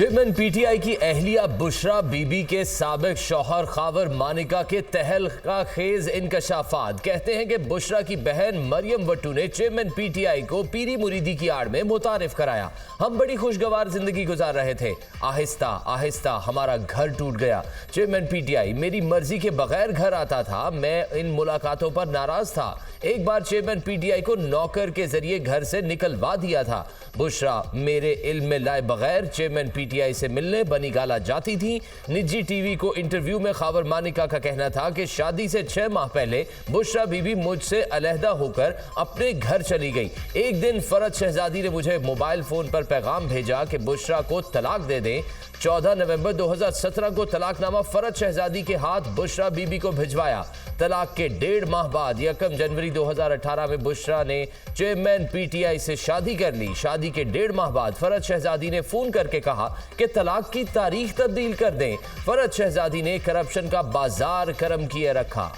Chairman PTI की अहलिया बुशरा बीबी के साबिक शौहर खावर मानिका के तहलका खेज इंकशाफात। कहते हैं कि बुशरा की बहन मरियम वट्टू ने चेयरमैन पीटीआई को पीरी मुरीदी की आड़ में मुतारिफ कराया। हम बड़ी खुशगवार जिंदगी गुजार रहे थे, आहिस्ता आहिस्ता हमारा घर टूट गया। चेयरमैन पीटीआई मेरी मर्जी के बगैर घर आता था, मैं इन मुलाकातों पर नाराज था। एक बार चेयरमैन पीटीआई को नौकर के जरिए घर से निकलवा दिया था। बुशरा मेरे इल्म में लाए बगैर चेयरमैन पीटीआई से मिलने बनीगाला जाती थी। निजी टीवी को इंटरव्यू में खावर मानिका का कहना था कि शादी से 6 माह पहले बुशरा बीबी मुझसे अलहदा होकर अपने घर चली गई। एक दिन फरज शहजादी ने मुझे मोबाइल फोन पर पैगाम भेजा कि बुशरा को तलाक दे दें। 14 नवंबर 2017 को तलाकनामा फरज शहजादी के हाथ बुशरा बीबी को भिजवाया। तलाक के 1.5 माह बाद 1 जनवरी 2018 में बुशरा ने चेयरमैन पीटीआई से शादी कर ली। शादी के 1.5 माह बाद फरज शहजादी ने फोन करके कहा कि तलाक की तारीख तब्दील कर दें। फरज शहजादी ने करप्शन का बाजार करम किए रखा।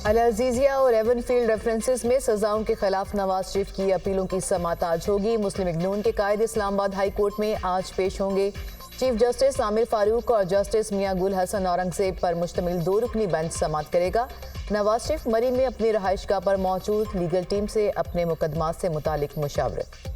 अल अजीजिया और एवनफील्ड रेफरेंसेस में सजाओं के खिलाफ नवाज शरीफ की अपीलों की समाअत आज होगी। मुस्लिम लीग नून के कायद इस्लामाबाद हाई कोर्ट में आज पेश होंगे। चीफ जस्टिस आमिर फारूक और जस्टिस मियां गुल हसन औरंगजेब पर मुश्तमिल 2 रुकनी बेंच समाअत करेगा। नवाज शरीफ मरी में अपनी रहायशगाह पर मौजूद लीगल टीम से अपने मुकदमात से मुतालिक मुशावरत।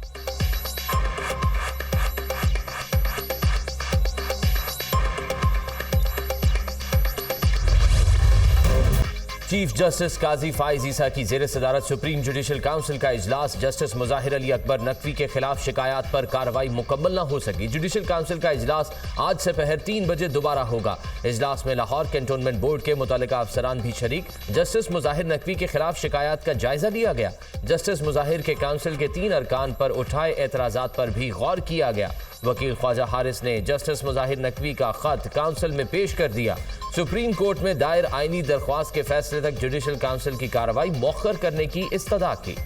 चीफ जस्टिस काजी फाइज ईसा की जेर सदारत सुप्रीम जुडिशल काउंसिल का इजलास। जस्टिस मुजाहिर अली अकबर नकवी के खिलाफ शिकायत पर कार्रवाई मुकम्मल न हो सकी। जुडिशल काउंसिल का इजलास आज से पहर 3 बजे दोबारा होगा। इजलास में लाहौर कैंटोनमेंट बोर्ड के मुतल्लिका अफसरान भी शरीक। जस्टिस मुजाहिर नकवी के खिलाफ शिकायत का जायजा लिया गया। जस्टिस मुजाहिर के काउंसिल के 3 अरकान पर उठाए एतराजात पर भी गौर किया गया। वकील ख्वाजा हारिस ने जस्टिस मुजाहिर नकवी का खत काउंसिल में पेश कर दिया। सुप्रीम कोर्ट में दायर आईनी दरख्वास्त के फैसले तक जुडिशल काउंसिल की कार्रवाई मौखर करने की इस्तदा की।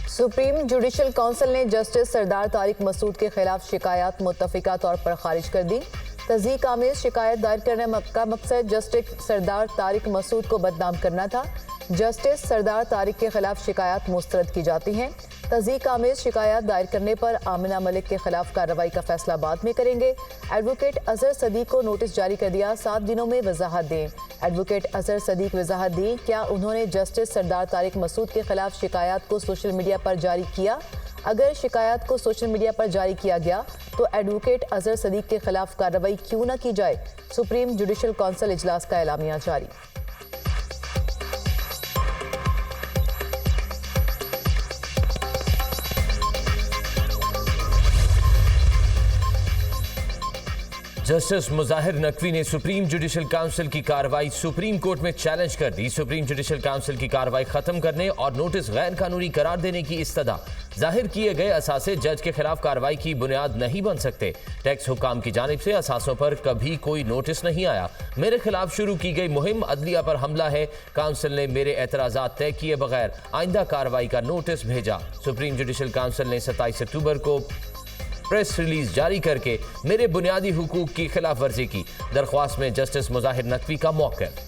सुप्रीम जुडिशल काउंसिल ने जस्टिस सरदार तारिक मसूद के खिलाफ शिकायत मुत्तफिका तौर पर खारिज कर दी। तज़दीक आमेज शिकायत दायर करने का मकसद जस्टिस सरदार तारिक मसूद को बदनाम करना था। जस्टिस सरदार तारिक के खिलाफ शिकायत मुस्तरद की जाती हैं। तज़दीक आमेज शिकायत दायर करने पर आमिना मलिक के खिलाफ कार्रवाई का फैसला बाद में करेंगे। एडवोकेट अजहर सदीक को नोटिस जारी कर दिया, 7 दिनों में वजाहत दें। एडवोकेट अजहर सदीक वजाहत दी, क्या उन्होंने जस्टिस सरदार तारिक मसूद के खिलाफ शिकायत को सोशल मीडिया पर जारी किया? अगर शिकायत को सोशल मीडिया पर जारी किया गया तो एडवोकेट अजहर सदीक के खिलाफ कार्रवाई क्यों न की जाए? सुप्रीम जुडिशल काउंसिल इजलास का एलामिया जारी। जस्टिस मुजाहिर नकवी ने सुप्रीम जुडिशल काउंसिल की कार्रवाई सुप्रीम कोर्ट में चैलेंज कर दी। सुप्रीम जुडिशल काउंसिल की कार्रवाई खत्म करने और नोटिस गैर कानूनी करार देने की इस्तदा। जाहिर किए गए असासे जज के खिलाफ कार्रवाई की बुनियाद नहीं बन सकते। टैक्स हुकाम की जानिब से असासों पर कभी कोई नोटिस नहीं आया। मेरे खिलाफ शुरू की गई मुहिम अदलिया पर हमला है। काउंसिल ने मेरे एतराजात तय किए बगैर आइंदा कार्रवाई का नोटिस भेजा। सुप्रीम जुडिशल काउंसिल ने 27 अक्टूबर को प्रेस रिलीज जारी करके मेरे बुनियादी हुकूक की खिलाफ वर्जी की। दरख्वास्त में जस्टिस मुजाहिर नकवी का मौक़िफ़।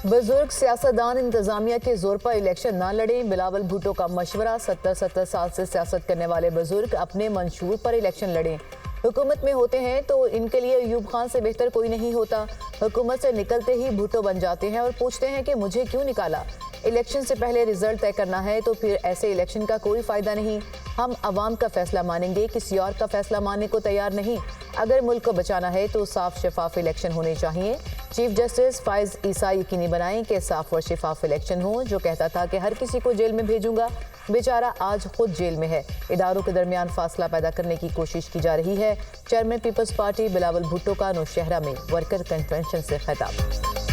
बुजुर्ग सियासतदान इंतजामिया के जोर पर इलेक्शन न लड़ें, बिलावल भुट्टो का मशवरा। 70 साल से सियासत करने वाले बुजुर्ग अपने मंशूर पर इलेक्शन लड़ें। हुकूमत में होते हैं तो इनके लिए अयूब खान से बेहतर कोई नहीं होता। हुकूमत से निकलते ही भुट्टो बन जाते हैं और पूछते हैं कि मुझे क्यों निकाला। इलेक्शन से पहले रिजल्ट तय करना है तो फिर ऐसे इलेक्शन का कोई फ़ायदा नहीं। हम अवाम का फैसला मानेंगे, किसी और का फैसला मानने को तैयार नहीं। अगर मुल्क को बचाना है तो साफ शफाफ इलेक्शन होने चाहिए। चीफ जस्टिस फाइज ईसा यकीनी बनाएं कि साफ और शफाफ इलेक्शन हो। जो कहता था कि हर किसी को जेल में भेजूंगा, बेचारा आज खुद जेल में है। इदारों के दरमियान फासला पैदा करने की कोशिश की जा रही है। Chairman Peoples Party Bilawal Bhutto का नौशहरा में वर्कर कन्वेंशन से खिताब।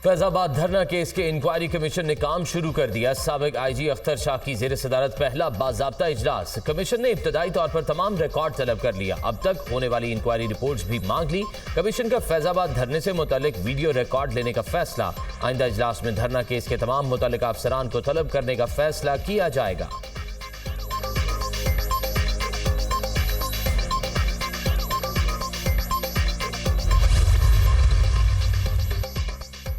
फैजाबाद धरना केस के इंक्वायरी कमीशन ने काम शुरू कर दिया। साबिक आईजी अख्तर शाह की जेर सदारत पहला बाज़ाब्ता इजलास। कमीशन ने इब्तदाई तौर पर तमाम रिकॉर्ड तलब कर लिया। अब तक होने वाली इंक्वायरी रिपोर्ट्स भी मांग ली। कमीशन का फैजाबाद धरने से मुतालिक वीडियो रिकॉर्ड लेने का फैसला। आइंदा इजलास में धरना केस के तमाम मुतल्लिका अफसरान को तलब करने का फैसला किया जाएगा।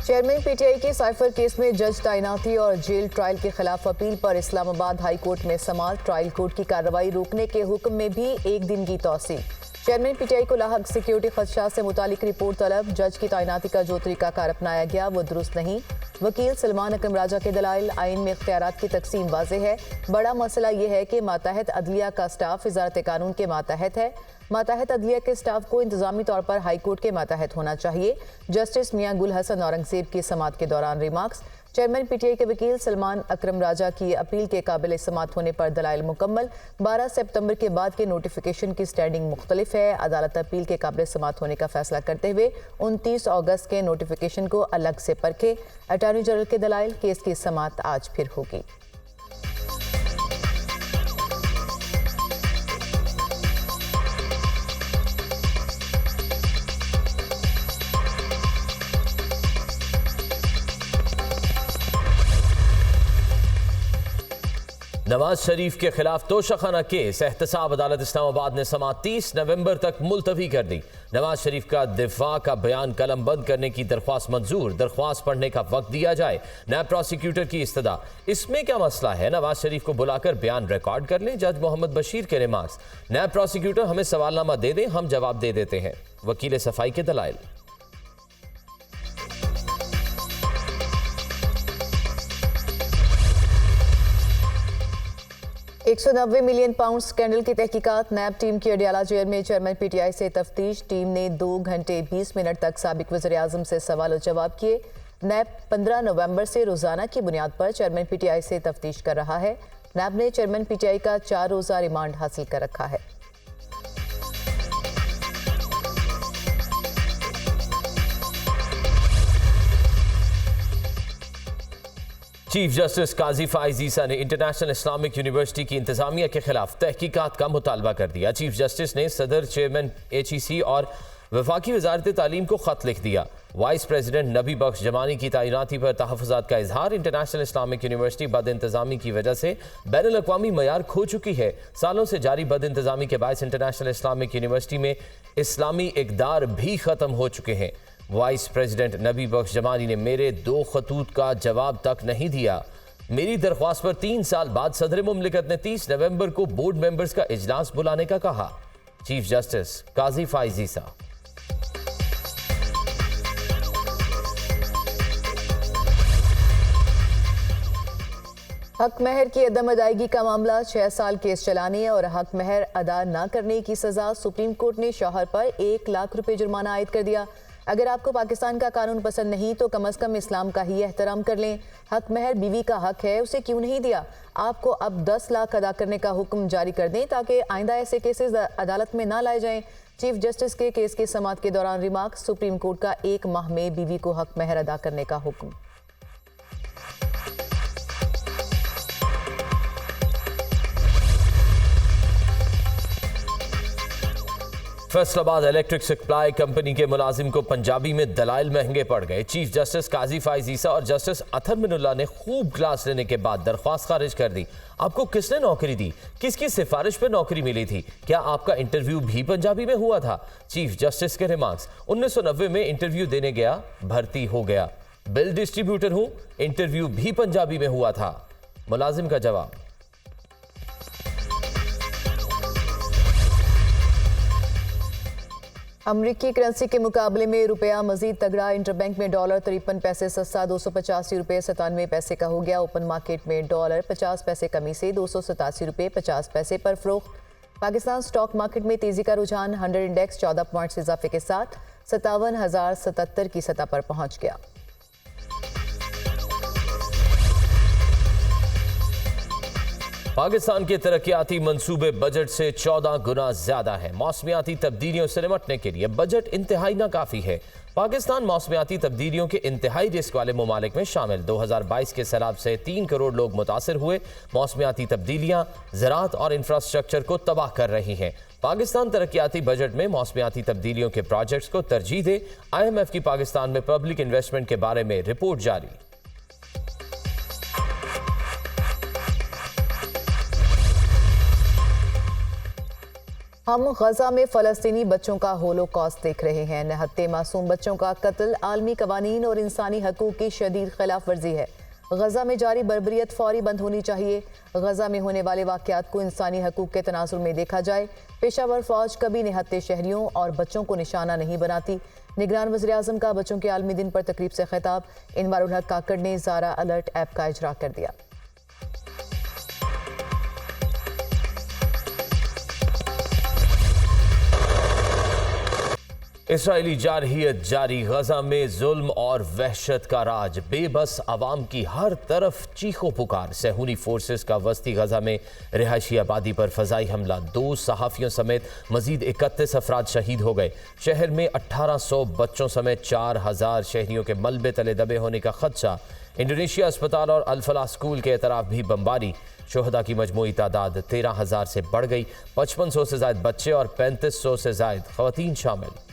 चेयरमैन पीटीआई के साइफर केस में जज तैनाती और जेल ट्रायल के खिलाफ अपील पर इस्लामाबाद हाई कोर्ट में समाअत। ट्रायल कोर्ट की कार्रवाई रोकने के हुक्म में भी एक दिन की तौसील। चेयरमैन पीटीआई को लाहक सिक्योरिटी खदशात से मुतालिक रिपोर्ट तलब। जज की तैनाती का जो तरीकाकार अपनाया गया वो दुरुस्त नहीं। वकील सलमान अकरम राजा के दलाइल। आइन में इख्तियारात की तकसीम वाज़ेह है। बड़ा मसला ये है कि मातहत अदलिया का स्टाफ वज़ारत कानून के मातहत है। मातहत अदलिया के स्टाफ को इंतजामी तौर पर हाई कोर्ट के मातहत होना चाहिए। जस्टिस मियां गुल हसन औरंगजेब की समाअत के दौरान रिमार्क्स। चेयरमैन पीटीआई के वकील सलमान अकरम राजा की अपील के काबिल समाअत होने पर दलाइल मुकम्मल। 12 सितंबर के बाद के नोटिफिकेशन की स्टैंडिंग मुख्तलिफ है। अदालत अपील के काबिल समाअत होने का फैसला करते हुए 29 अगस्त के नोटिफिकेशन को अलग से परखे। अटॉर्नी जनरल के दलाइल। केस की समाअत आज फिर होगी। नवाज शरीफ के खिलाफ तोशाखाना केस। एहतसाब अदालत इस्लामाबाद ने समाअत 30 नवंबर तक मुलतवी कर दी। नवाज शरीफ का दिफा का बयान कलम बंद करने की दरख्वास्त मंजूर। दरख्वास्त पढ़ने का वक्त दिया जाए। नायब प्रोसिक्यूटर की इस्तदा। इसमें क्या मसला है? नवाज शरीफ को बुलाकर बयान रिकॉर्ड कर लें। जज मोहम्मद बशीर के रिमार्क्स। नायब प्रोसिक्यूटर हमें सवालनामा दे दें, हम जवाब दे देते हैं। वकील सफाई के दलाइल। 190 मिलियन पाउंड स्कैंडल की तहकीकात। नैब टीम की अडियाला जेल में चेयरमैन पीटीआई से तफ्तीश। टीम ने 2 घंटे 20 मिनट तक साबिक वज़ीर आज़म से सवाल और जवाब किए। नैब 15 नवंबर से रोजाना की बुनियाद पर चेयरमैन पीटीआई से तफ्तीश कर रहा है। नैब ने चेयरमैन पीटीआई का 4 रोज़ा रिमांड हासिल कर रखा है। चीफ जस्टिस काजी फाइज ईसा ने इंटरनेशनल इस्लामिक यूनिवर्सिटी की इंतजामिया के खिलाफ तहकीकात का मुतालबा कर दिया। चीफ जस्टिस ने सदर, चेयरमैन HEC और वफाकी वजारत तालीम को खत लिख दिया। वाइस प्रेसिडेंट नबी बख्श जमानी की तैनाती पर तहफ़्फ़ुज़ात का इजहार। इंटरनेशनल इस्लामिक यूनिवर्सिटी बद इंतजामी की वजह से बैनुल अक़वामी मयार खो चुकी है। सालों से जारी बद इंतजामी के बायस इंटरनेशनल इस्लामिक यूनिवर्सिटी में इस्लामी इक़दार भी ख़त्म हो चुके हैं। वाइस प्रेसिडेंट नबी बख्श जमानी ने मेरे 2 खतूत का जवाब तक नहीं दिया। मेरी दरख्वास्त पर 3 साल बाद सदर मुमलिकत ने 30 नवंबर को बोर्ड मेंबर्स का इजलास बुलाने का कहा। चीफ जस्टिस काजी फाइज ईसा। हक महर की अदम अदायगी का मामला। 6 साल केस चलाने और हक महर अदा न करने की सजा। सुप्रीम कोर्ट ने शौहर पर 1 लाख रुपए जुर्माना आयद कर दिया। अगर आपको पाकिस्तान का कानून पसंद नहीं तो कम अज़ कम इस्लाम का ही एहतराम कर लें। हक महर बीवी का हक है, उसे क्यों नहीं दिया? आपको अब 10 लाख अदा करने का हुक्म जारी कर दें ताकि आइंदा ऐसे केसेस अदालत में ना लाए जाएं। चीफ जस्टिस के केस की समाअत के दौरान रिमार्क। सुप्रीम कोर्ट का 1 माह में बीवी को हक महर अदा करने का हुक्म। फैसलाबाद इलेक्ट्रिक सप्लाई कंपनी के मुलाजिम को पंजाबी में दलाइल महंगे पड़ गए। चीफ जस्टिस काजी फाइज ईसा और जस्टिस अतर मिनुल्लाह ने खूब क्लास लेने के बाद दरख्वास्त खारिज कर दी। आपको किसने नौकरी दी? किसकी सिफारिश पर नौकरी मिली थी? क्या आपका इंटरव्यू भी पंजाबी में हुआ था? चीफ जस्टिस के रिमार्क्स। 1990 में इंटरव्यू देने गया, भर्ती हो गया। बिल डिस्ट्रीब्यूटर हूं, इंटरव्यू भी पंजाबी में हुआ था। मुलाजिम का जवाब। अमरीकी करेंसी के मुकाबले में रुपया मजीद तगड़ा। इंटरबैंक में डॉलर 53 पैसे सस्ता 285 रुपये 97 पैसे का हो गया। ओपन मार्केट में डॉलर 50 पैसे कमी से 287 रुपये 50 पैसे पर फरोख्त। पाकिस्तान स्टॉक मार्केट में तेजी का रुझान। 100 इंडेक्स 14 पॉइंट्स इजाफे के साथ 57,077 की सतह पर पहुंच गया। पाकिस्तान के तरक्याती मंसूबे बजट से 14 गुना ज्यादा है। मौसमियाती तब्दीलियों से निपटने के लिए बजट इंतहाई नाकाफी है। पाकिस्तान मौसमियाती तब्दीलियों के इंतहाई रिस्क वाले ममालिक में शामिल। 2022 के सैलाब से 3 करोड़ लोग मुतासिर हुए। मौसमियाती तब्दीलियां ज़राअत और इंफ्रास्ट्रक्चर को तबाह कर रही हैं। पाकिस्तान तरक्याती बजट में मौसमियाती तब्दीलियों के प्रोजेक्ट्स को तरजीह दे। IMF की पाकिस्तान में पब्लिक इन्वेस्टमेंट के बारे में रिपोर्ट जारी। हम गजा में फ़लस्तीनी बच्चों का होलोकॉस्ट देख रहे हैं। निहत्ते मासूम बच्चों का कत्ल आलमी कवानीन और इंसानी हकूक़ की शदीद खिलाफ वर्जी है। गजा में जारी बर्बरियत फौरी बंद होनी चाहिए। गजा में होने वाले वाक़यात को इंसानी हकूक़ के तनाजुर में देखा जाए। पेशावर फ़ौज कभी निहत्ते शहरियों और बच्चों को निशाना नहीं बनाती। निगरान वज़ीर-ए-आज़म का बच्चों के आलमी दिन पर तकरीब से खिताब। इनवारुल हक काकड़ ने ज़ारा अलर्ट ऐप का इजरा कर दिया। इसराइली जारहियत जारी। गजा में जुल्म और वहशत का राज। बेबस आवाम की हर तरफ चीखों पुकार। सहूनी फोर्सेस का वस्ती गजा में रिहायशी आबादी पर फजाई हमला। 2 सहाफ़ियों समेत मजीद 31 अफराद शहीद हो गए। शहर में 1800 बच्चों समेत 4000 शहरियों के मलबे तले दबे होने का खदशा। इंडोनेशिया अस्पताल और अल-फलाह स्कूल के एतराफ भी बमबारी। शोहदा की मजमूई तादाद 13,000 से बढ़ गई। 5500 से ज्यादा बच्चे और 3500 से ज्यादा खवातीन शामिल।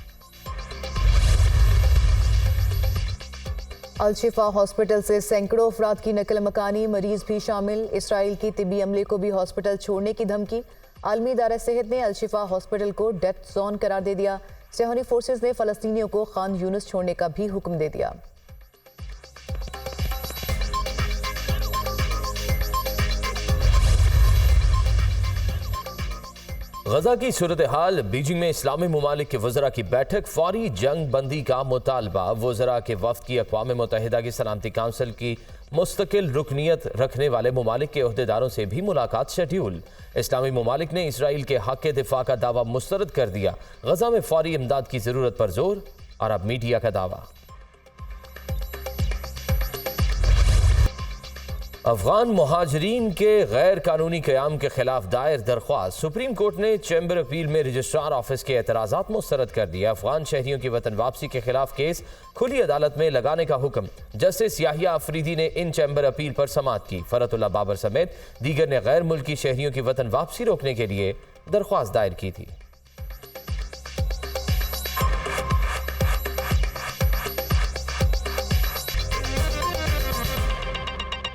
अल-शिफा हॉस्पिटल से सैकड़ों अफराद की नकल मकानी। मरीज भी शामिल। इसराइल की तिब्बी अमले को भी हॉस्पिटल छोड़ने की धमकी। आलमी इदारा सेहत ने अल-शिफा हॉस्पिटल को डेथ जोन करार दे दिया। सहूनी फोर्सेस ने फ़लस्तीनियों को खान यूनिस छोड़ने का भी हुक्म दे दिया। गजा की सूरत हाल। बीजिंग में इस्लामी ममालिक के वज़रा की बैठक। फौरी जंग बंदी का मुतालबा। वज़रा के वफ़द की अक़वाम मुत्तहिदा की सलामती काउंसिल की मुस्तकिल रुकनीत रखने वाले ममालिक के अहदेदारों से भी मुलाकात शेड्यूल। इस्लामी ममालिक ने इसराइल के हक़ के दिफा का दावा मुस्तरद कर दिया। गजा में फौरी इमदाद की ज़रूरत पर जोर। और अब मीडिया का दावा। अफगान मुहाजिरीन के गैर कानूनी क़याम के खिलाफ दायर दरख्वास्त। सुप्रीम कोर्ट ने चैम्बर अपील में रजिस्ट्रार ऑफिस के एतराज़ात मुस्तरद कर दिया। अफगान शहरियों की वतन वापसी के खिलाफ केस खुली अदालत में लगाने का हुक्म। जस्टिस याहिया अफरीदी ने इन चैम्बर अपील पर समाअत की। फरतुल्लाह बाबर समेत दीगर ने गैर मुल्की शहरियों की वतन वापसी रोकने के लिए दरख्वास्त दायर की थी।